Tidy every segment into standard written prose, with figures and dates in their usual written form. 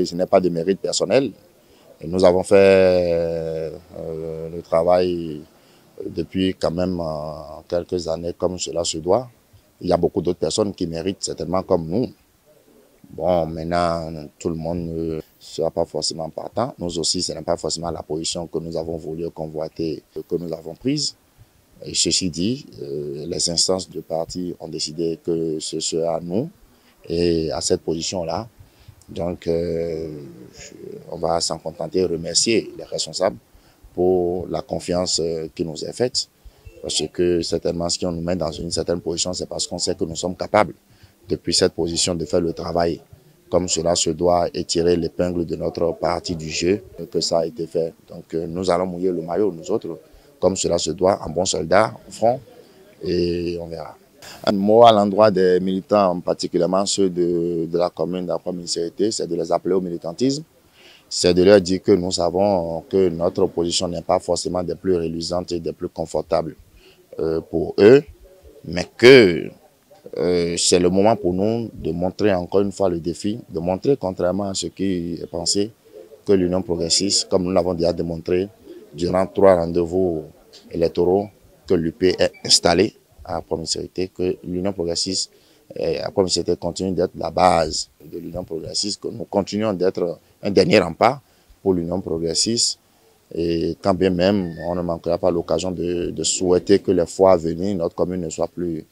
Ce n'est pas de mérite personnel. Nous avons fait le travail depuis quand même quelques années comme cela se doit. Il y a beaucoup d'autres personnes qui méritent certainement comme nous. Bon, maintenant, tout le monde ne sera pas forcément partant. Nous aussi, ce n'est pas forcément la position que nous avons voulu convoiter, que nous avons prise. Et ceci dit, les instances de parti ont décidé que ce sera nous et à cette position-là. Donc, on va s'en contenter et remercier les responsables pour la confiance qui nous est faite. Parce que certainement, ce qui nous met dans une certaine position, c'est parce qu'on sait que nous sommes capables, depuis cette position, de faire le travail comme cela se doit et tirer l'épingle de notre partie du jeu, que ça a été fait. Donc, nous allons mouiller le maillot, nous autres, comme cela se doit, en bon soldat, au front, et on verra. Un mot à l'endroit des militants, particulièrement ceux de la commune d'Accra-Municipalité, c'est de les appeler au militantisme. C'est de leur dire que nous savons que notre position n'est pas forcément des plus reluisantes et des plus confortables pour eux, mais que c'est le moment pour nous de montrer encore une fois le défi, de montrer, contrairement à ce qui est pensé, que l'Union progressiste, comme nous l'avons déjà démontré durant 3 rendez-vous électoraux que l'UP est installée à Accra-Municipalité, que l'Union progressiste à Accra-Municipalité continue d'être la base de l'Union progressiste, que nous continuons d'être un dernier rempart pour l'Union progressiste. Et quand bien même, on ne manquera pas l'occasion de souhaiter que les fois à venir, notre commune ne soit plus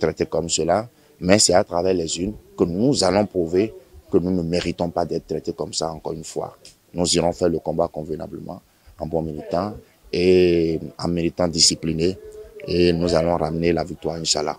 traitée comme cela. Mais c'est à travers les urnes que nous allons prouver que nous ne méritons pas d'être traités comme ça encore une fois. Nous irons faire le combat convenablement, en bon militant et en militant discipliné. Et nous allons ramener la victoire, Inch'Allah.